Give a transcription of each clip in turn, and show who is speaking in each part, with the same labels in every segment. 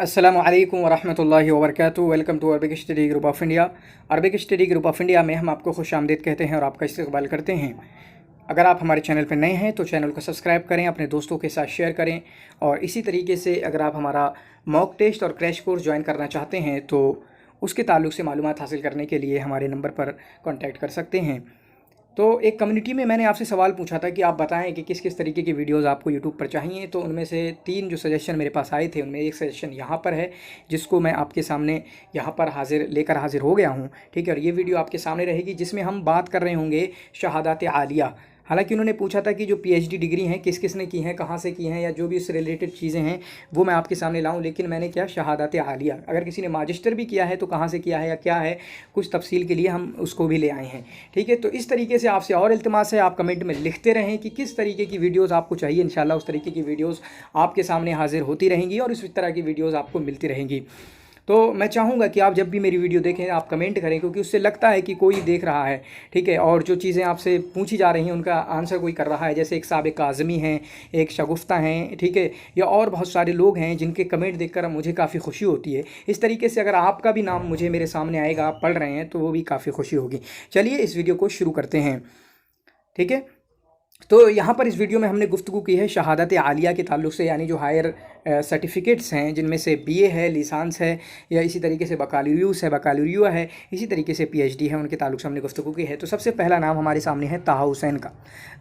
Speaker 1: अस्सलामु अलैकुम वरहमतुल्लाहि वबरकातुहू। Welcome to Arabic study group of India. Arabic study group of India में हम आपको खुश आमदीद कहते हैं और आपका इस्तकबाल करते हैं। अगर आप हमारे चैनल पर नए हैं तो चैनल को सब्सक्राइब करें, अपने दोस्तों के साथ शेयर करें। और इसी तरीके से अगर आप हमारा मॉक टेस्ट और क्रैश कोर्स ज्वाइन करना चाहते हैं तो उसके ताल्लुक़ से मालूमात हासिल करने के लिए हमारे नंबर पर कॉन्टैक्ट कर सकते हैं। तो एक कम्युनिटी में मैंने आपसे सवाल पूछा था कि आप बताएं कि किस किस तरीके की वीडियोस आपको यूट्यूब पर चाहिए। तो उनमें से 3 जो सजेशन मेरे पास आए थे उनमें एक सजेशन यहाँ पर है, जिसको मैं आपके सामने यहाँ पर लेकर हाजिर हो गया हूँ। ठीक है, और ये वीडियो आपके सामने रहेगी जिसमें हम बात कर रहे होंगे शहादात आलिया। हालांकि उन्होंने पूछा था कि जो पीएचडी डिग्री हैं किस किस ने की हैं, कहाँ से की हैं, या जो भी उससे रिलेटेड चीज़ें हैं वो मैं आपके सामने लाऊं। लेकिन मैंने क्या, शहादात आलिया। अगर किसी ने माजिस्टर भी किया है तो कहाँ से किया है या क्या है, कुछ तफसील के लिए हम उसको भी ले आए हैं। ठीक है, तो इस तरीके से आपसे और इल्तिमास है, आप कमेंट में लिखते रहें कि किस तरीके की वीडियोज़ आपको चाहिए। इंशाल्लाह उस तरीके की वीडियोज़ आपके सामने हाजिर होती रहेंगी और इस तरह की वीडियोज़ आपको मिलती रहेंगी। तो मैं चाहूँगा कि आप जब भी मेरी वीडियो देखें आप कमेंट करें, क्योंकि उससे लगता है कि कोई देख रहा है। ठीक है, और जो चीज़ें आपसे पूछी जा रही हैं उनका आंसर कोई कर रहा है। जैसे एक साबिक आज़मी हैं, एक शगुफ्ता हैं, ठीक है, या और बहुत सारे लोग हैं जिनके कमेंट देखकर मुझे काफ़ी खुशी होती है। इस तरीके से अगर आपका भी नाम मेरे सामने आएगा, आप पढ़ रहे हैं, तो वो भी काफ़ी खुशी होगी। चलिए इस वीडियो को शुरू करते हैं। ठीक है, तो यहाँ पर इस वीडियो में हमने गुफ्तगू की है शहादत आलिया के ताल्लुक़ से, यानी जो हायर सर्टिफिकेट्स हैं जिनमें से बीए है, लिसांस है, या इसी तरीके से बकालुरिया है, इसी तरीके से पीएचडी है, उनके ताल्लुक़ से हमने गुफ्तगू की है। तो सबसे पहला नाम हमारे सामने है ताहा हुसैन का।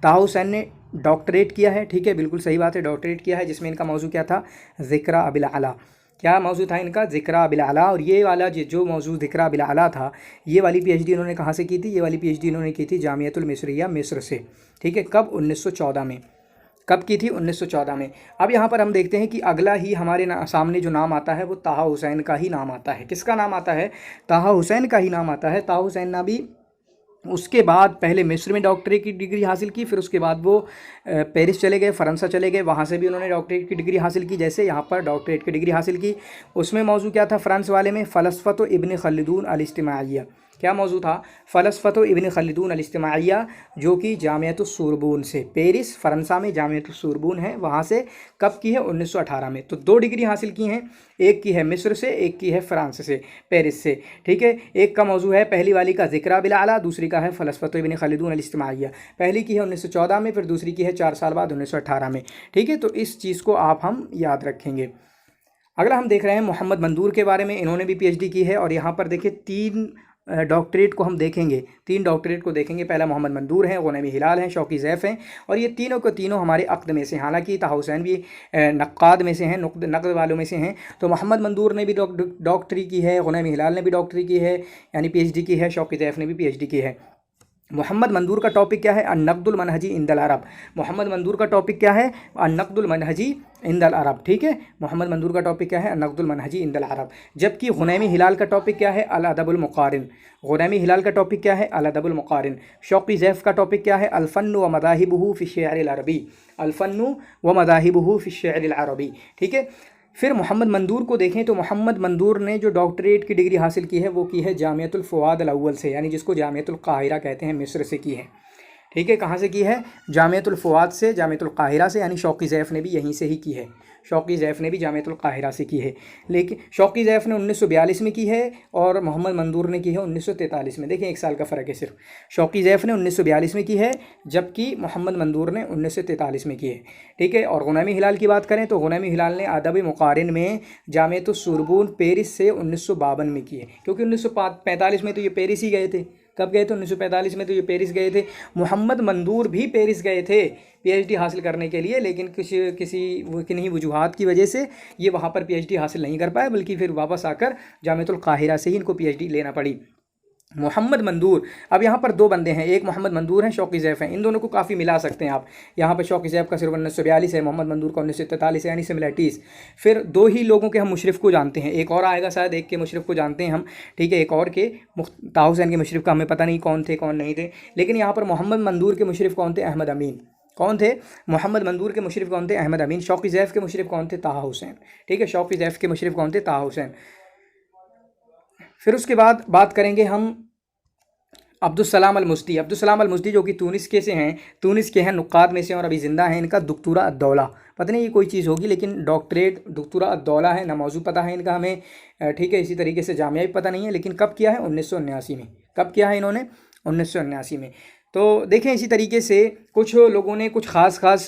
Speaker 1: ताहा हुसैन ने डॉक्टरेट किया है। ठीक है, बिल्कुल सही बात है, डॉक्टरेट किया है, जिसमें इनका मौजू क्या था, ज़िक्र अबिल आला। क्या मौजू था इनका, ज़िक्र अबिल आला। और ये वाला जो मौजू ज़िक्र अबिल आला था, ये वाली पीएचडी इन्होंने कहाँ से की थी, ये वाली पीएचडी इन्होंने की थी जामियतुल मिस्रिया, मिस्र से। ठीक है, कब, 1914 में। कब की थी, 1914 में। अब यहाँ पर हम देखते हैं कि अगला ही हमारे सामने जो नाम आता है वो ताहा हुसैन का ही नाम आता है। किसका नाम आता है, ताहा हुसैन का ही नाम आता है। ताहा हुसैन ने भी उसके बाद पहले मिस्र में डॉक्टरेट की डिग्री हासिल की, फिर उसके बाद वो पेरिस चले गए, फ़्रांस चले गए, वहाँ से भी उन्होंने डॉक्टरेट की डिग्री हासिल की। जैसे यहाँ पर डॉक्टरेट की डिग्री हासिल की, उसमें मौजू क्या था, फ़्रांस वाले में फ़लसफ़त इब्न खल्दून अल इज्तिमाइया। क्या मौजू था, फ़लसफ़त इब्न खल्दून अल इज्तिमाइया, जो कि जामियतुस सोरबोन से, पेरिस फ़्रांसा में जामियतुस सोरबोन है, वहाँ से कब की है, 1918 में। तो 2 डिग्री हासिल की हैं, एक की है मिस्र से, एक की है फ़्रांस से, पेरिस से। ठीक है, एक का मौजू है, पहली वाली का ज़िक्र बिल आला, दूसरी का है फ़लसफ़त इब्न खल्दून अल इज्तिमाइया। पहली की है 1914 में, फिर दूसरी की है 4 साल बाद 1918 में। ठीक है, तो इस चीज़ को हम याद रखेंगे। अगला हम देख रहे हैं मोहम्मद मंदूर के बारे में। इन्होंने भी पीएचडी की है और यहाँ पर देखिए 3 डॉक्टरेट को हम देखेंगे, 3 डॉक्टरेट को देखेंगे। पहला मोहम्मद मंदूर हैं, ग़ुनैमी हिलाल हैं, शौकी ज़ैफ़ हैं, और ये तीनों को तीनों हमारे अक़द में से। हालांकि ताहा हुसैन भी नक़ाद में से हैं, नक़द वालों में से हैं। तो मोहम्मद मंदूर ने भी डॉक्टरी की है, ग़ुनैमी हिलाल ने भी डॉक्टरी की है, यानी पीएचडी की है, शौकी ज़ैफ़ ने भी पीएचडी की है। मोहम्मद मंदूर का टॉपिक क्या है, अन-नक़्दुल मनहजी इंदल अरब। मोहम्मद मंदूर का टॉपिक क्या है, अन-नक़्दुल मनहजी इंदल अरब। ठीक है, मोहम्मद मंदूर का टॉपिक क्या है, अन-नक़्दुल मनहजी इंदल अरब। जबकि ग़ुनैमी हिलाल का टॉपिक क्या है, अल-अदबुल मुक़ारिन। ग़ुनैमी हिलाल का टॉपिक क्या है, अल-अदबुल मुक़ारिन। शौकी ज़ैफ़ का टॉपिक क्या है, अल-फ़न्न व मज़ाहिबुहु फ़ी अश-शिअर अल-अरबी। अल-फ़न्न व मज़ाहिबुहु फ़ी अश-शिअर अल-अरबी। ठीक है, फिर मोहम्मद मंदूर को देखें तो मोहम्मद मंदूर ने जो डॉक्टरेट की डिग्री हासिल की है वो की है जामियतुल फ़ुआद अल-अव्वल से, यानी जिसको जामियतुल काहिरा कहते हैं, मिस्र से की है। ठीक है, कहाँ से की है, जामियतुल फ़ुआद से, जामियतुल काहिरा से, यानी शौकी ज़ैफ़ ने भी यहीं से ही की है। शौकी ज़ैफ़ ने भी जामियतुल काहिरा से की है। लेकिन शौकी ज़ैफ़ ने 1942 में की है और मोहम्मद मंदूर ने की है 1943 में। देखिए 1 साल का फ़र्क है सिर्फ। शौकी ज़ैफ़ ने 1942 में की है, जबकि मोहम्मद मंदूर ने 1943 में की है। ठीक है, और ग़ुनैमी हिलाल की बात करें तो ग़ुनैमी हिलाल ने अदब मुक़ारिन में जामियतुस सोरबोन पेरिस से 1952 में की है, क्योंकि 1945 में तो ये पेरिस ही गए थे। कब गए थे, 1945 में तो ये पेरिस गए थे। मोहम्मद मंदूर भी पेरिस गए थे पीएचडी हासिल करने के लिए, लेकिन किन्हीं वजूहात की वजह से ये वहाँ पर पीएचडी हासिल नहीं कर पाए, बल्कि फिर वापस आकर जामियतुल काहिरा से ही इनको पीएचडी लेना पड़ी। मोहम्मद मंदूर, अब यहाँ पर 2 बंदे हैं, एक मोहम्मद मंदूर हैं, शौकी ज़ैफ़ हैं। इन दोनों को काफ़ी मिला सकते हैं आप। यहाँ पर शौकी ज़ैफ़ का सिर्फ 1942 है, मोहम्मद मंदूर का 1943 है, यानी सिमिलरिटीज़। फिर 2 ही लोगों के हम मुशरिफ़ को जानते हैं, एक और आएगा शायद, एक के मुशरिफ़ को जानते हैं हम। ठीक है, एक और के ताहा हुसैन के मुशरिफ़ का हमें पता नहीं कौन थे कौन नहीं थे। लेकिन यहाँ पर मोहम्मद मंदूर के मुशरिफ़ कौन थे, अहमद अमीन। कौन थे, मोहम्मद मंदूर के मुशरिफ़ कौन थे, अहमद अमीन। शौकी ज़ैफ़ के मुशरिफ़ कौन थे, ताहा हुसैन। ठीक है, शौकी ज़ैफ़ के मुशरिफ़ कौन थे, ताहा हुसैन। फिर उसके बाद बात करेंगे हम अब्दुस्सलाम अल-मुस्दी। अब्दुस्सलाम अल-मुस्दी जो कि तूनिस के हैं, नुक्काद में से, और अभी ज़िंदा हैं। इनका दुक्तूरा अद-दौला, पता नहीं ये कोई चीज़ होगी, लेकिन डॉक्टरेट दुक्तुरा अद्दौला है ना, मौजू पता है इनका हमें, ठीक है। इसी तरीके से जामिया भी पता नहीं है, लेकिन कब किया है 1979 में। कब किया है इन्होंने 1979 में। तो देखें इसी तरीके से कुछ लोगों ने कुछ ख़ास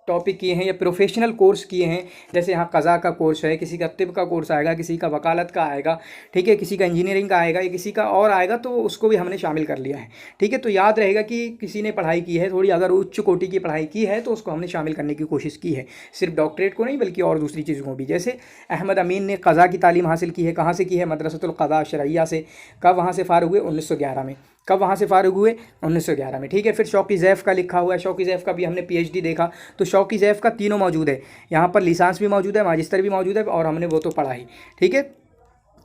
Speaker 1: टॉपिक किए हैं या प्रोफेशनल कोर्स किए हैं, जैसे यहाँ क़ज़ा का कोर्स है, किसी का तिब का कोर्स आएगा, किसी का वकालत का आएगा, ठीक है, किसी का इंजीनियरिंग का आएगा या किसी का और आएगा, तो उसको भी हमने शामिल कर लिया है, ठीक है। तो याद रहेगा कि किसी ने पढ़ाई की है थोड़ी, अगर उच्च कोटि की पढ़ाई की है तो उसको हमने शामिल करने की कोशिश की है, सिर्फ डॉक्टरेट को नहीं बल्कि और दूसरी चीज़ों को भी। जैसे अहमद अमीन ने क़ज़ा की तालीम हासिल की है, कहाँ से की है, मदरसतुल क़ज़ा शरइया से। कब वहाँ से फ़ारिग हुए 1911 में। कब वहाँ से फ़ारिग हुए 1911 में, ठीक है। फिर शौकी ज़ैफ़ का लिखा हुआ है, शौकी ज़ैफ़ का भी हमने PhD देखा, तो शौकी ज़ैफ़ का तीनों मौजूद है यहाँ पर, लिसांस भी मौजूद है, माजिस्टर भी मौजूद है, और हमने वो तो पढ़ा ही, ठीक है।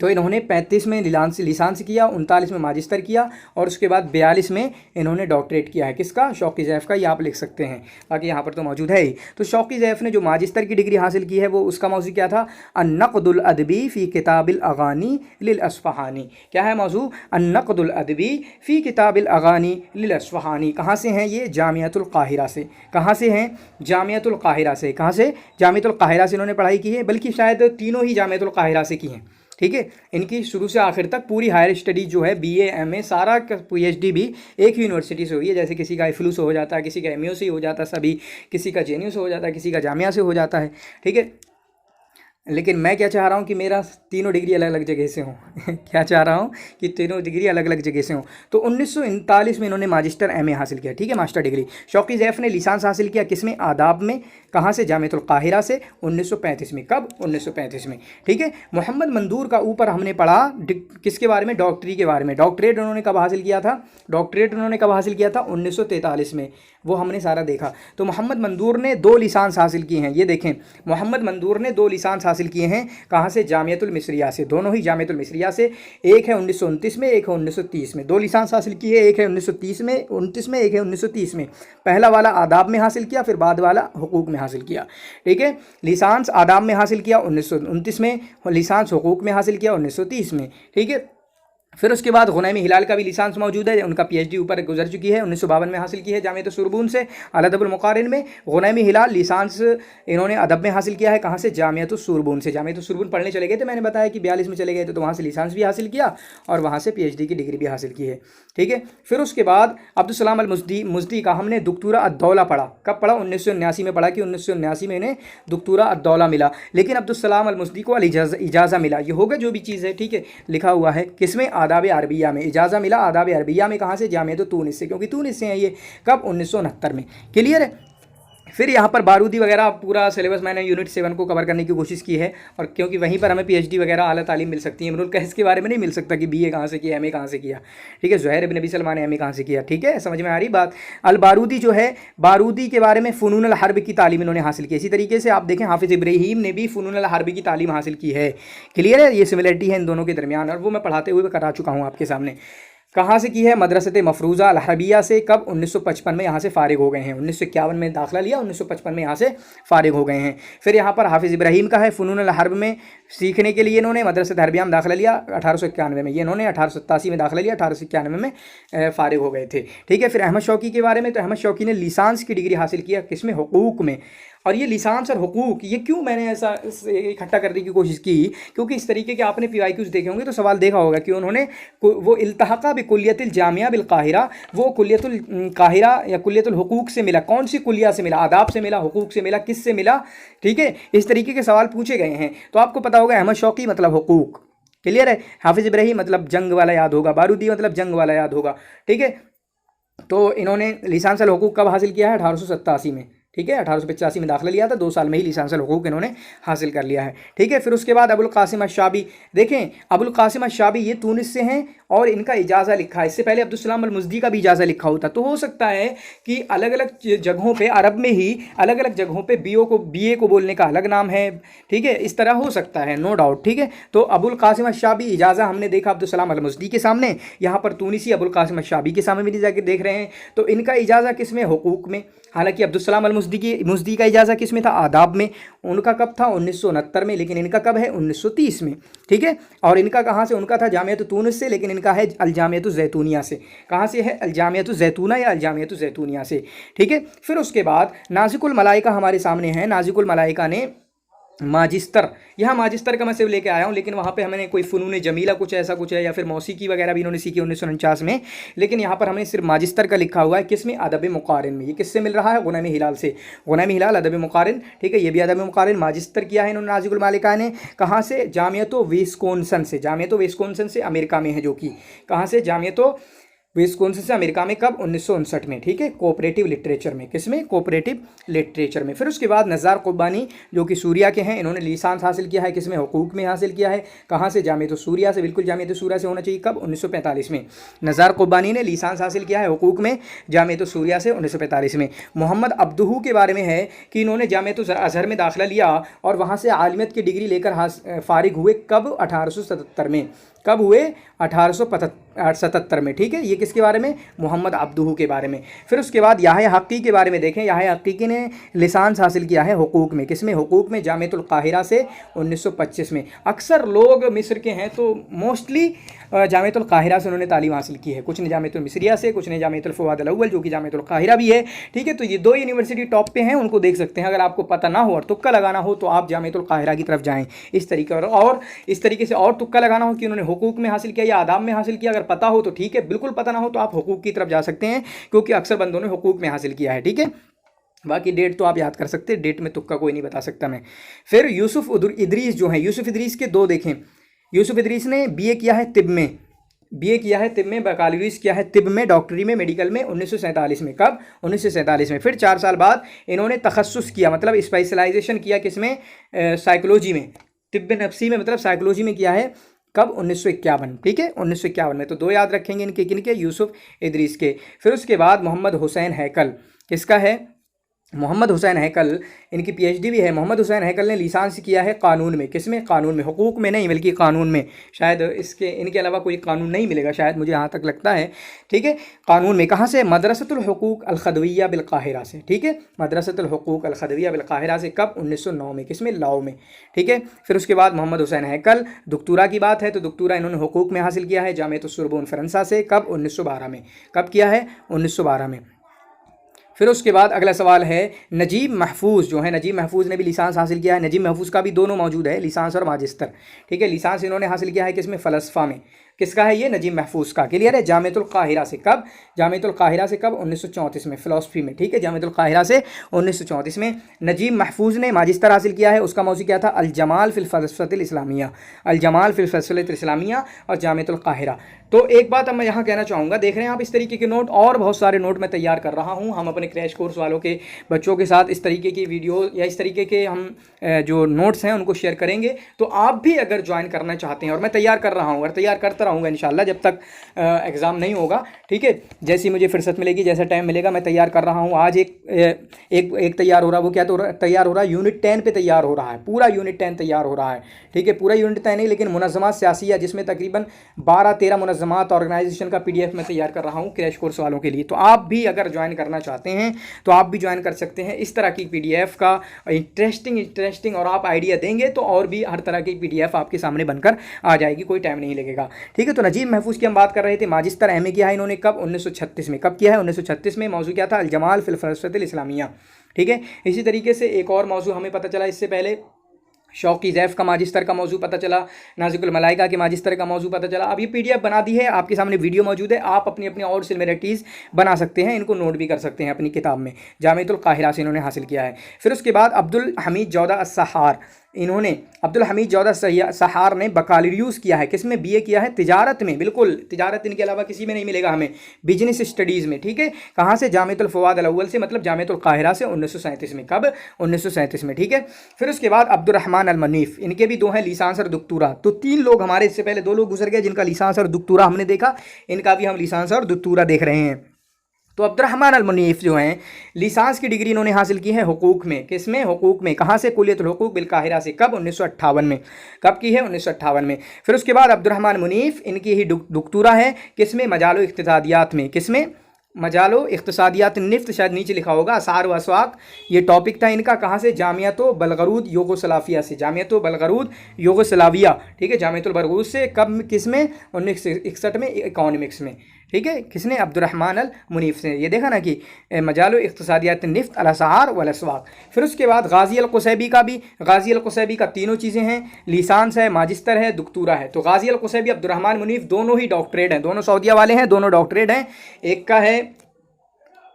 Speaker 1: तो इन्होंने 35 में लिसांस किया, 39 में माजिस्टर किया, और उसके बाद 42 में इन्होंने डॉक्टरेट किया है। किसका? शौकी ज़ैफ़ का, ये आप लिख सकते हैं, बाकी यहाँ पर तो मौजूद है ही। तो शौकी ज़ैफ़ ने जो माजिस्टर की डिग्री हासिल की है वो उसका मौजू क्या था? अन-नक़्दुल अदबी फ़ी किताबिल अग़ानी लिल अस्फ़हानी। क्या है मौजू? अन-नक़्दुल अदबी फ़ी किताबिल अग़ानी लिल अस्फ़हानी। कहाँ से हैं ये? जामिअतुल क़ाहिरा से। कहाँ से हैं? जामिअतुल क़ाहिरा से। कहाँ से? जामिअतुल क़ाहिरा से इन्होंने पढ़ाई की है, बल्कि शायद तीनों ही जामिअतुल क़ाहिरा से की हैं, ठीक है। इनकी शुरू से आखिर तक पूरी हायर स्टडीज जो है, BA MA सारा PhD भी एक ही यूनिवर्सिटी से हुई है। जैसे किसी का IFLU से हो जाता है, किसी का MU से हो जाता है, सभी किसी का JNU से हो जाता है, किसी का जामिया से हो जाता है, ठीक है। लेकिन मैं क्या चाह रहा हूँ कि मेरा तीनों डिग्री अलग अलग जगह से हों क्या चाह रहा हूँ कि तीनों डिग्री अलग अलग जगह से हों। तो 1939 में इन्होंने माजिस्टर MA हासिल किया, ठीक है, मास्टर डिग्री। शौकी ज़ैफ़ ने लिसांस हासिल किया किसमें? आदाब में। कहाँ से? जामिअतुल क़ाहिरा से, 1935 में। कब? 1935 में, ठीक है। मोहम्मद मंदूर का ऊपर हमने पढ़ा किसके बारे में? डॉक्टरी के बारे में। डॉक्टरेट उन्होंने कब हासिल किया था? डॉक्टरेट उन्होंने कब हासिल किया था? 1943 में। वो हमने सारा देखा। तो मोहम्मद मंदूर ने 2 लिसांस हासिल किए हैं, ये देखें, मोहम्मद मंदूर ने 2 लिसांस हासिल किए हैं। कहाँ से? जामिअतुल मिस्रिया से। दोनों ही जामिअतुल मिस्रिया से। एक है 1929 में, एक है 1930 में। 2 लिसांस हासिल किए, एक है 1930 में, 29 में, एक है 1930 में। पहला वाला आदाब में हासिल किया, फिर बाद वाला हुकूक में हासिल किया, ठीक है। लिसांस आदाब में हासिल किया 1929 में, लिसांस हुकूक में हासिल किया 1930 में, ठीक है। फिर उसके बाद गुनैमी हिलाल का भी लिसांस मौजूद है, उनका PhD ऊपर गुजर चुकी है, 1952 में हासिल की है जामिअत सुरबून से अल अदबुल मुक़ारिन में। गुनैमी हिलाल लिसांस इन्होंने अदब में हासिल किया है, कहाँ से? जामिअत सुरबून से। जामिअत सुरबून पढ़ने चले गए थे, मैंने बताया कि 42 में चले गए थे, तो वहाँ से लिसांस भी हासिल किया और वहाँ से PhD की डिग्री भी हासिल की है, ठीक है। फिर उसके बाद अब्दुल सलाम अल मुज़दी का हमने दुक्तुरा अद्दौला पढ़ा। कब पढ़ा? 1979 में पढ़ा कि 1979 में इन्हें दुक्तुरा अद्दौला मिला, लेकिन अब्दुल सलाम अल मुज़दी को इजाज़ा मिला। ये होगा जो भी चीज़ है, ठीक है, लिखा हुआ है किसमें? आदाब अरबिया में। इजाज़ा मिला आदाब अरबिया में, कहाँ से? जामिअत तूनिस से, क्योंकि तूनिस से हैं ये। कब? 1969 में। क्लियर है। फिर यहाँ पर बारूदी वगैरह पूरा सिलेबस मैंने यूनिट 7 को कवर करने की कोशिश की है, और क्योंकि वहीं पर हमें PhD वगैरह आला तालीम मिल सकती है। इमरुल कैस के बारे में नहीं मिल सकता कि BA कहाँ से किया, MA कहाँ से किया, ठीक है। ज़ुहैर इब्न नबी सलमान ने MA कहाँ से किया, ठीक है, समझ में आ रही बात। अल बारूदी जो है, बारूदी के बारे में फ़ुनून अल हर्ब की तालीम इन्होंने हासिल की। इसी तरीके से आप देखें हाफिज़ इब्राहीम ने भी फ़ुनून अल हर्ब की तालीम हासिल की है। क्लियर है, ये सिमिलरिटी है इन दोनों के दरमियान, और वो मैं पढ़ाते हुए करा चुका हूँ आपके सामने। कहाँ से की है? मदरसत मफरूज़ा अल हरबिया से। कब? 1955 में यहाँ से फ़ारिग हो गए हैं। 1951 में दाखिला लिया, 1955 में यहाँ से फ़ारिग हो गए हैं। फिर यहाँ पर हाफिज़ इब्राहीम का है, फ़ुनून अल हर्ब में सीखने के लिए इन्होंने मदरसत हरबिया में दाखिला लिया 1891 में। ये इन्होंने 1887 में दाखिला लिया, 1891 में फ़ारिग हो गए थे, ठीक है। फिर अहमद शौकी के बारे में, तो अहमद शौकी ने लिसांस की डिग्री हासिल किया किसमें? हुकूक में। और ये लिसांस और हुकूक, ये क्यों मैंने ऐसा इकट्ठा करने की कोशिश की? क्योंकि इस तरीके के आपने PYQs देखे होंगे तो सवाल देखा होगा कि उन्होंने वो इल्तहक़ा बिकुल्लियतिल जामिया बिल क़ाहिरा, वो कुल्लियतुल क़ाहिरा या कुल्लियतुल हुकूक से मिला। कौन सी कुल्लिया से मिला? आदाब से मिला, हुकूक से मिला, किस से मिला, ठीक है। इस तरीके के सवाल पूछे गए हैं, तो आपको पता होगा अहमद शौकी मतलब हुकूक, क्लियर है। हाफिज़ इब्राहीम मतलब जंग वाला याद होगा, बारूदी मतलब जंग वाला याद होगा, ठीक है। तो इन्होंने लिसांस अल हुकूक कब हासिल किया है? 1887 में, ठीक है। 1885 में दाखिला लिया था, 2 साल में ही लिसांस अल हुकूक इन्होंने हासिल कर लिया है, ठीक है। फिर उसके बाद अबुल कासिम अश-शाबी, देखें अबुल कासिम अश-शाबी ये तूनिस से हैं और इनका इजाज़ा लिखा है। इससे पहले अब्दुल सलाम अल मुज़दी का भी इजाज़ा लिखा होता, तो हो सकता है कि अलग अलग जगहों पे, अरब में ही अलग अलग जगहों पे BA को बोलने का अलग नाम है, ठीक है, इस तरह हो सकता है, नो डाउट, ठीक है। तो अबुल कासिम अश-शाबी इजाज़ा हमने देखा अब्दुल सलाम अल मुज़दी के सामने, यहाँ पर तूनिसी अबुल कासिम अश-शाबी के सामने भी जाके देख रहे हैं। तो इनका इजाज़ा किस में? हुकूक में हालांकि अब्दुल अल मुज़दी का इजाज़ा किस में था? आदाब में। उनका कब था? 1969 में, लेकिन इनका कब है? 1930 में। ठीक है, और इनका कहाँ से? उनका था जामियत तूनिस से, लेकिन इनका है अल जामियत ज़ैतूनिया से। कहाँ से है? अल जामियत ज़ैतूना या अल जामियत ज़ैतूनिया से। ठीक है, फिर उसके बाद नाज़िकुल मलाइका हमारे सामने है। नाज़िकुल मलाइका ने माजिस्तर, यहाँ माजिस्तर का मैं सिर्फ लेके आया हूँ, लेकिन वहाँ पे हमने कोई फ़नून जमीला कुछ ऐसा कुछ है, या फिर मौसीकी वगैरह भी इन्होंने सीखी 1949 में, लेकिन यहाँ पर हमने सिर्फ माजिस्तर का लिखा हुआ है। किस में? अदब मुकारिन में। ये किससे मिल रहा है? गुलाम हिलाल से। गुलाम हिलाल अदब मुकारिन। ठीक है, ये भी अदब मुकारिन। माजिस्तर किया है इन्होंने नाज़िकुल मलाइका ने। कहाँ से? जामियत विस्कोंसिन से। जामियत विस्कोंसिन से, अमेरिका में है, जो कि कहाँ से? जामियत विस्कोंसिन से, अमेरिका में। कब? 1959 में। ठीक है, कोऑपरेटिव लिटरेचर में। किसमें? कोऑपरेटिव लिटरेचर में। फिर उसके बाद नज़ार क़ुबानी जो कि सूरिया के हैं, इन्होंने लिसांस हासिल किया है किसमें? हुकूक में हासिल किया है। कहाँ से? जामियत सूरिया से। बिल्कुल जामियत सूरिया से होना चाहिए। कब? 1945 में। नज़ार क़ुबानी ने लिसांस हासिल किया है हुकूक में, जामियत सूरिया से, 1945 में। मोहम्मद अब्दुहू के बारे में है कि इन्होंने जामियत अज़हर में दाखिला लिया और वहाँ से आलिमियत की डिग्री लेकर फारिग हुए। कब? 1877 में। कब हुए? 1877 में। ठीक है, ये किसके बारे में? मोहम्मद अब्दुहू के बारे में। फिर उसके बाद याह्या हक़ी के बारे में देखें। याह्या हक़ी ने लिसांस हासिल किया है हुकूक में। किसमें? हुकूक में, जामियतुल काहिरा से, 1925 में। अक्सर लोग मिस्र के हैं तो मोस्टली जामियतुल काहिरा से उन्होंने तालीम हासिल की है। कुछ ने जामियतुल मिस्रिया से, कुछ ने जामियतुल फ़वाद अल अव्वल जो कि जामियतुल काहिरा भी है। ठीक है, तो ये दो यूनिवर्सिटी टॉप पे हैं, उनको देख सकते हैं। अगर आपको पता ना हो और तुक्का लगाना हो तो आप जामियतुल काहिरा की तरफ जाएँ। इस तरीके और इस तरीके से और तुक्का लगाना हो कि उन्होंने हुकूक में हासिल किया या आदाब में हासिल किया, अगर पता हो तो ठीक है, बिल्कुल पता ना हो तो आप हुकूक की तरफ जा सकते हैं, क्योंकि अक्सर बंदों ने हुकूक में हासिल किया है। ठीक है, बाकी डेट तो आप याद कर सकते हैं, डेट में तुक्का कोई नहीं बता सकता मैं। फिर यूसुफ इदरीस जो है, यूसुफ इदरीस के दो देखें। यूसुफ इदरीस ने बीए किया है तिब में, बीए किया है तिब में, बकालरीज किया है तिब में, डॉक्टरी में, मेडिकल में, 1947 में। कब? 1947 में। फिर 4 साल बाद इन्होंने तखस्सुस किया, मतलब स्पेशलाइजेशन किया किसमें? साइकोलॉजी में, तिब नफ्सी में, मतलब साइकोलॉजी में किया है। कब? 1951। ठीक है, 1951 में। तो दो याद रखेंगे इनके, किनके? यूसुफ इदरीस के। फिर उसके बाद मोहम्मद हुसैन हैकल, किसका है? मोहम्मद हुसैन हैकल, इनकी पीएचडी भी है। मोहम्मद हुसैन हैकल ने लिसांस किया है कानून में। किसमें? कानून में। हुकूक में नहीं, बल्कि कानून में। शायद इनके अलावा कोई कानून नहीं मिलेगा, शायद, मुझे यहाँ तक लगता है। ठीक है, कानून में। कहाँ से? मदरसतुल हुकूक अल खदविया बिल काहिरा से। ठीक है, मदरसतुल हुकूक अल खदविया बिल काहिरा से। कब? 1909 में। किसमें? लाओ में। ठीक है, फिर उसके बाद मोहम्मद हुसैन हैकल, दुक्तूरा की बात है तो दुक्तूरा इन्होंने हुकूक में हासिल किया है, जामियत सोरबोन फ्रांसा से। कब? 1912 में। कब किया है? 1912 में। फिर उसके बाद अगला सवाल है, नजीब महफूज जो है, नजीब महफूज ने भी लिसांस हासिल किया है। नजीब महफूज का भी दोनों मौजूद है, लिसांस और माजिस्टर। ठीक है, लिसांस इन्होंने हासिल किया है किसमें? फ़लसफ़ा में। किसका है ये? नजीब महफूज का। क्लियर है, जामियतुल काहिरा से। कब? जामियतुल काहिरा से। कब? 1934 में, फ़िलासफ़ी में। ठीक है, जामियतुल काहिरा से 1934 में। नजीब महफूज ने माजिस्टर हासिल किया है, उसका मौज़ू क्या था? अल जमाल फ़िल फ़लसफ़तिल इस्लामिया, अल जमाल फ़िल फ़लसफ़तिल इस्लामिया और जामियतुल काहिरा। तो एक बात अब मैं यहाँ कहना चाहूँगा, देख रहे हैं आप इस तरीके के नोट, और बहुत सारे नोट मैं तैयार कर रहा हूँ। हम अपने क्रैश कोर्स वालों के बच्चों के साथ इस तरीके की वीडियो या इस तरीके के हम जो नोट्स हैं उनको शेयर करेंगे। तो आप भी अगर ज्वाइन करना चाहते हैं, और मैं तैयार कर रहा हूँ और तैयार करता रहूँगा इंशाल्लाह जब तक एग्ज़ाम नहीं होगा। ठीक है, जैसी मुझे फुर्सत मिलेगी, जैसा टाइम मिलेगा, मैं तैयार कर रहा हूँ। आज एक तैयार हो रहा है, वो क्या तैयार हो रहा है? यूनिट 10 पे तैयार हो रहा है, पूरा यूनिट 10 तैयार हो रहा है। ठीक है, पूरा यूनिट 10 नहीं, लेकिन मुनज़्ज़मात सियासिया, जिसमें तकरीबन 12-13 मुनज़्ज़मात ऑर्गेनाइजेशन का PDF मैं तैयार कर रहा हूँ क्रैश कोर्स वालों के लिए। तो आप भी अगर ज्वाइन करना चाहते हैं तो आप भी ज्वाइन कर सकते हैं। इस तरह की PDF का इंटरेस्टिंग और आप आइडिया देंगे तो और भी हर तरह की PDF आपके सामने बनकर आ जाएगी, कोई टाइम नहीं लगेगा। ठीक है, तो नजीब महफूज की हम बात कर रहे थे। माजिस्टर MA किया है इन्होंने। कब? 1936 में। कब किया है? 1936 में। मौजू क्या था? अल जमाल फ़िल फ़लसफ़तिल इस्लामिया। ठीक है, इसी तरीके से एक और मौजू हमें पता चला इससे पहले, शौकी ज़ैफ़ का माजिस्टर का मौजू पता चला, नाज़िकुल मलाइका के माजिस्टर का मौजू पता चला। अब ये PDF बना दी है, आपके सामने वीडियो मौजूद है, आप अपनी अपनी और सिमिलरिटीज़ बना सकते हैं, इनको नोट भी कर सकते हैं अपनी किताब में। जामियतुल काहिरा से इन्होंने हासिल किया है। फिर उसके बाद अब्दुल हमीद जौदा अस्सहार, इन्होंने अब्दुल हमीद जौदा सहार ने बकालरियूज़ किया है, किसमें? BA किया है तिजारत में। बिल्कुल, तिजारत इनके अलावा किसी में नहीं मिलेगा हमें, बिजनेस स्टडीज़ में। ठीक है, कहाँ से? जामियतुल फ़वाद अल अव्वल से, मतलब जामियतुल काहिरा से, 1937 में। कब? 1937 में। ठीक है, फिर उसके बाद अब्दुर्रहमान अल मनीफ़, इनके भी दो हैं, लिसांस और दुक्तूरा। तो 3 लोग हमारे, इससे पहले 2 लोग गुजर गए जिनका लिसांस और दुक्तूरा हमने देखा, इनका भी हम लिसांस और दुक्तूरा देख रहे हैं। तो अब्दुर्रहमान अल मुनीफ़ जो हैं, लिसांस की डिग्री इन्होंने हासिल की है हुकूक में। किसमें? हुकूक में। कहाँ से? कुलियतुल हुकूक बिल काहिरा से। कब? 1958 में। कब की है? 1958 में। फिर उसके बाद अब्दुर्रहमान मुनीफ़, इनकी ही दुक्तूरा है, किसमें? मजालो इक्तिसादियात में। किसमें? मजालो इख्तिसादियात निफ्त, शायद नीचे लिखा होगा, असार व असवाक, ये टॉपिक था इनका। कहाँ से? जामियातो बलगरूद युगोस्लाविया से, जामियातो बलगरूद युगोस्लाविया, ठीक है, जामियातुल बलगरूद से। कब, किस में? 1961 में, इकोनॉमिक्स में, ठीक है। किसने? अब्दुर्रहमान अल मुनीफ से। ये देखा ना कि मजालो इख्तिसादियात निफ्त अल असार वल असवाक। फिर उसके बाद गाजी अल कुसैबी का भी, गाजी अल कुसैबी का तीनों चीज़ें हैं, लिसान्स है, माजिस्टर है, दुक्तूरा है। तो गाजी अल कुसैबी, अब्दुर्रहमान मुनीफ दोनों ही डॉक्टरेट हैं, दोनों सऊदीया वाले हैं, दोनों डॉक्टरेट हैं। एक का है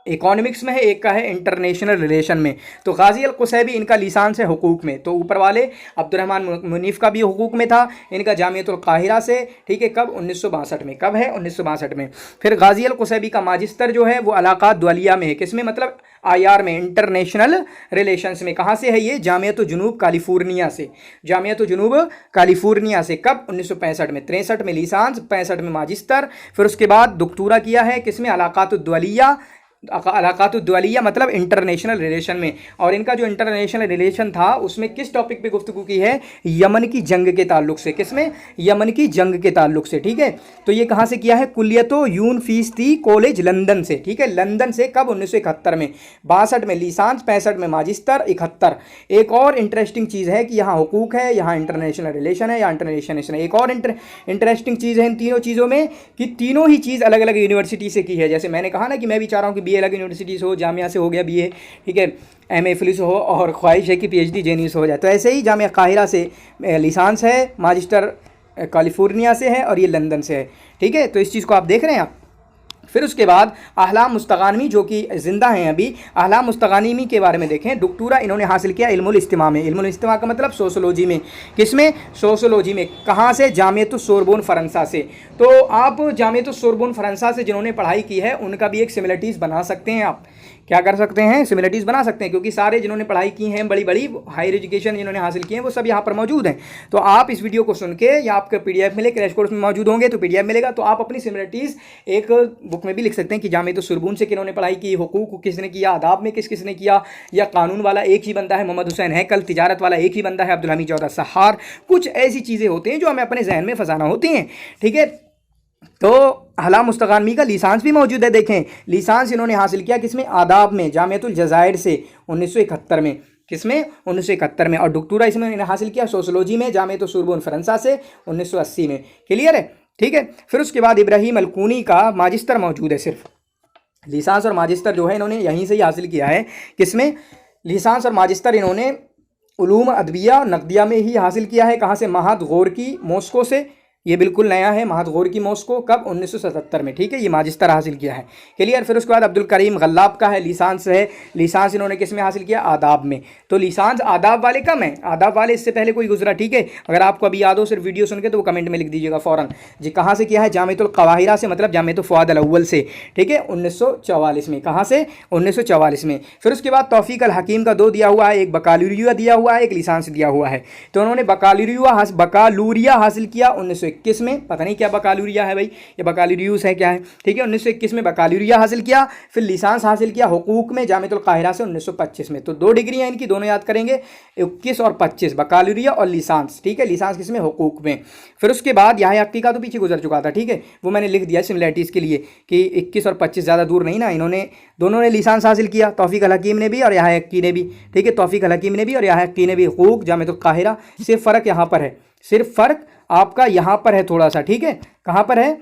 Speaker 1: इकोनॉमिक्स में है, एक का है इंटरनेशनल रिलेशन में। तो गाजी अल कुसैबी इनका लिसान्स है हुकूक में। तो ऊपर वाले अब्दुर्रहमान मुनीफ का भी हुकूक में था, इनका जामियतुल काहिरा से, ठीक है। कब? 1962 में। कब है? 1962 में। फिर गाजी अल कुसैबी का माजिस्टर जो है वो अलाकात दुअलिया में है। किसमें? मतलब IR में, इंटरनेशनल रिलेशंस में। कहाँ से है ये? जामियत जुनूब कैलिफोर्निया से, जामियत जुनूब कैलिफोर्निया से। कब? 1965 में। 63 में लिसान्स, 65 में माजिस्टर। फिर उसके बाद दुक्तूरा किया है किसमें? अलाकात दुअलिया, अलाकातुद्दुअलिया मतलब इंटरनेशनल रिलेशन में। और इनका जो इंटरनेशनल रिलेशन था उसमें किस टॉपिक पे गुफ्तगू की है? यमन की जंग के ताल्लुक से। किसमें? यमन की जंग के ताल्लुक से, ठीक है। तो ये कहाँ से किया है? कुल्लियतो यूनिवर्सिटी कॉलेज लंदन से, ठीक है, लंदन से। कब? 1971 में। 62 में लिसान्स, 65 में माजिस्टर, 71। एक और इंटरेस्टिंग चीज़ है कि यहाँ हुकूक है, यहाँ इंटरनेशनल रिलेशन है, यहाँ इंटरनेशनल। एक और इंटरेस्टिंग चीज़ है इन तीनों चीज़ों में कि तीनों ही चीज़ अलग अलग यूनिवर्सिटी से की है। जैसे मैंने कहा ना कि मैं भी चाह रहा हूँ कि BA अलग यूनिवर्सिटी से हो, जामिया से हो गया BA, ठीक है, MA फिली से हो, और ख्वाहिश है कि PhD JNU से हो जाए। तो ऐसे ही जामिया काहिरा से लिसान्स है, माजिस्टर कैलिफोर्निया से है, और ये लंदन से है, ठीक है। तो इस चीज़ को आप देख रहे हैं आप। फिर उसके बाद अहलाम मुस्तगानमी जो कि ज़िंदा हैं अभी, अहलाम मुस्तगानमी के बारे में देखें। डॉक्टोरा इन्होंने हासिल किया इल्मुल इस्तिमा में। इल्मुल इस्तिमा का मतलब सोशोलॉजी में। किसमें? सोशोलॉजी में। कहाँ से? जामियतुस सोरबोन फ़रांसा से। तो आप जामियतुस सोरबोन फ़रांसा से जिन्होंने पढ़ाई की है उनका भी एक सिमिलरिटीज़ बना सकते हैं। आप क्या कर सकते हैं? सिमिलरिटीज़ बना सकते हैं, क्योंकि सारे जिन्होंने पढ़ाई की हैं, बड़ी बड़ी हायर एजुकेशन जिन्होंने हासिल की है, वो सब यहाँ पर मौजूद हैं। तो आप इस वीडियो को सुन के, या आपके PDF मिले, क्रैश कोर्स में मौजूद होंगे तो PDF मिलेगा, तो आप अपनी सिमिलरिटीज़ एक बुक में भी लिख सकते हैं कि जामियतुस सोरबोन से किन्होंने पढ़ाई की, हुकूक किसने किया, आदाब में किस किसने किया, या कानून वाला एक ही बंदा है मोहम्मद हुसैन हैकल, तिजारत वाला एक ही बंदा है अब्दुल हमीद जौदा सहार। कुछ ऐसी चीज़ें होती हैं जो हमें अपने जहन में फंसाना होती हैं, ठीक है। तो अहलाम मुस्तगानमी का लिसान्स भी मौजूद है। देखें, लिसान्स इन्होंने हासिल किया किसमें? आदाब में, जामियतुल जज़ायर से, 1971 में। किसमें? 1971 में। और डॉक्टोरा इसमें इन्होंने हासिल किया सोशोलॉजी में, जामियतुस सोरबोन फ़रांसा से, 1980 में। क्लियर है, ठीक है। फिर उसके बाद इब्राहिम अलकूनी का माजिस्टर मौजूद है। सिर्फ लिसान्स और माजिस्टर जो है इन्होंने यहीं से ही हासिल किया है। किसमें? लिसान्स और माजिस्टर इन्होंने उलूम अदबिया और नक़दिया में ही हासिल किया है। कहाँ से? महद गोरकी मॉस्को से। ये बिल्कुल नया है, महद गोरकी मॉस्को। कब? 1977 में, ठीक है। ये माजिस्टर हासिल किया है। क्लियर। फिर उसके बाद अब्दुल करीम गल्लाब का है, लिसान्स है। लिसान्स इन्होंने किस में हासिल किया? आदाब में। तो लिसान्स आदाब वाले कम है, आदाब वाले इससे पहले कोई गुजरा, ठीक है। अगर आपको अभी याद हो सिर्फ वीडियो सुन के, तो वो कमेंट में लिख दीजिएगा फ़ौरन जी। कहाँ से किया है? जामियतुल क़वाहिरा से, मतलब जामियतुल फ़ुआद अल अव्वल से, ठीक है, 1944 में। कहाँ से? 1944 में। फिर उसके बाद तौफ़ीक़ अल हकीम का 2 दिया हुआ है, एक बकालूरिया दिया हुआ है, एक लिसान्स दिया हुआ है। तो उन्होंने बकालूरिया हासिल किया 1921 में। पता नहीं क्या बकालूरिया है भाई, ये बकालूरियूस है क्या है, ठीक है। 1921 में बकालूरिया हासिल किया। फिर लिसान्स हासिल किया हुकूक में, जामियतुल काहिरा से, 1925 में। तो 2 डिग्री हैं इनकी, दोनों याद करेंगे, 21 और 25, बकालूरिया और लिसान्स, ठीक है। लिसान्स किसमें? हुकूक में। फिर उसके बाद याह्या हक्की का तो पीछे गुजर चुका था, ठीक है, वो मैंने लिख दिया सिमिलरिटीज़ के लिए कि 21 और 25 ज़्यादा दूर नहीं ना। इन्होंने दोनों ने लिसान्स हासिल किया, तौफ़ीक़ अल हकीम ने भी और याह्या हक्की ने भी, ठीक है। तौफ़ीक़ अल हकीम ने भी और याह्या हक्की ने भी हुकूक, जामियतुल काहिरा। सिर्फ फ़र्क यहाँ पर है, सिर्फ फ़र्क आपका यहाँ पर है थोड़ा सा, ठीक है। कहाँ पर है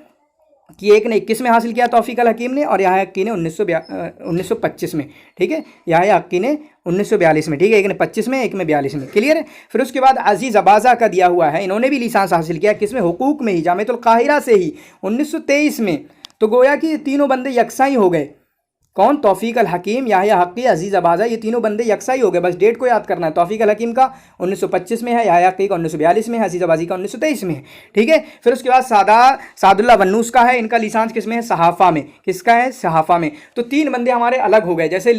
Speaker 1: कि एक ने 21 में हासिल किया तौफ़ीक़ अल हकीम ने, और याह्या हक्की ने 1925 में, ठीक है। याह्या हक्की ने 1942 में, ठीक है। एक ने 25 में, एक में 42 में। क्लियर है। फिर उसके बाद अजीज़ अबाजा का दिया हुआ है, इन्होंने भी लिसान्स हासिल किया किसमें? हुकूक में ही, जामियतुल काहिरा से ही, 1923 में। तो गोया कि तीनों बंदे यकसा ही हो गए। कौन? तौफ़ीक़ अल हकीम, याह्या हक्की, अजीज़ अबाजा, ये तीनों बंदे यकसा ही हो गए। बस डेट को याद करना है। तौफ़ीक़ अल हकीम का 1925 में है, याह्या हक्की का 1942 में है, अजीज़ अबाजी का 1923 में है, ठीक है। फिर उसके बाद सादुल्लाह वन्नूस का है, इनका लिसान्स किसमें है? सहाफ़ा में। किसका है? सहाफ़ा में। तो 3 बंदे हमारे अलग हो गए। जैसे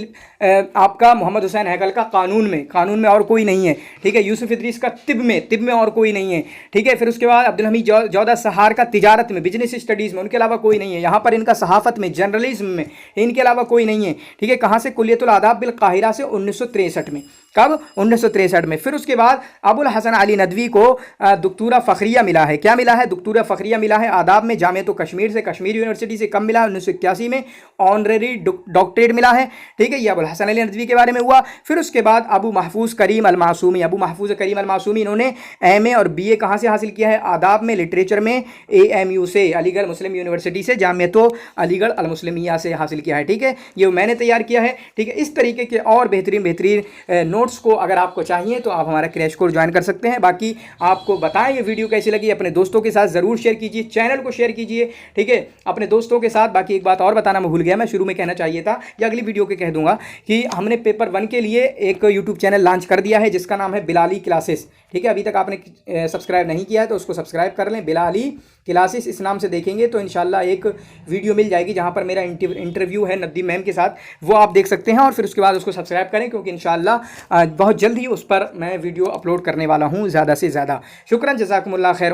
Speaker 1: आपका मोहम्मद हुसैन हैकल का कानून में और कोई नहीं है, ठीक है। यूसुफ इदरीस का तिब में और कोई नहीं है, ठीक है। फिर उसके बाद अब्दुल हमीद जौदा सहार का तिजारत में, बिजनेस स्टडीज़ में, उनके अलावा कोई नहीं है। यहाँ पर इनका सहाफ़त में, जर्नलिज्म में, इनके अलावा कोई नहीं है, ठीक है। कहाँ से? कुल्लियतुल आदाब बिल काहिरा से, 1963 में। कब? 1963 में। फिर उसके बाद अबुल हसन अली नदवी को दुक्तूरा फ़खरिया मिला है। क्या मिला है? दुक्तूरा फ़खरिया मिला है आदाब में जामिया कश्मीर से, कश्मीर यूनिवर्सिटी से। कब मिला? 1981 में। ऑनरेरी डॉक्टरेट मिला है। ठीक है, ये अबुल हसन अली नदवी के बारे में हुआ। फिर उसके बाद अबू महफूज करीम अल मासूमी, अबू महफूज करीम अल मासूमी, इन्होंने एमए और बीए कहाँ से हासिल किया है? आदाब में, लिटरेचर में AMU से, अलीगढ़ मुस्लिम यूनिवर्सिटी से, जामिया अलीगढ़ अल मुस्लिमिया से हासिल किया है। ठीक है, ये मैंने तैयार किया है। ठीक है, इस तरीके के और बेहतरीन नोट्स को अगर आपको चाहिए तो आप हमारा क्रैश कोर्स ज्वाइन कर सकते हैं। बाकी आपको बताएं ये वीडियो कैसी लगी, अपने दोस्तों के साथ ज़रूर शेयर कीजिए, चैनल को शेयर कीजिए। ठीक है, अपने दोस्तों के साथ। बाकी एक बात और बताना मैं भूल गया, मैं शुरू में कहना चाहिए था या अगली वीडियो के कह दूंगा कि हमने पेपर 1 के लिए एक यूट्यूब चैनल लॉन्च कर दिया है जिसका नाम है बिलाली क्लासेस। ठीक है, अभी तक आपने सब्सक्राइब नहीं किया है तो उसको सब्सक्राइब कर लें। बिलाली क्लासेस इस नाम से देखेंगे तो इंशाल्लाह एक वीडियो मिल जाएगी जहां पर मेरा इंटरव्यू है नदीम मैम के साथ, वो आप देख सकते हैं। और फिर उसके बाद उसको सब्सक्राइब करें क्योंकि इंशाल्लाह बहुत जल्द ही उस पर मैं वीडियो अपलोड करने वाला हूं ज़्यादा से ज़्यादा। शुक्रन, जज़ाकुमुल्लाह खैर।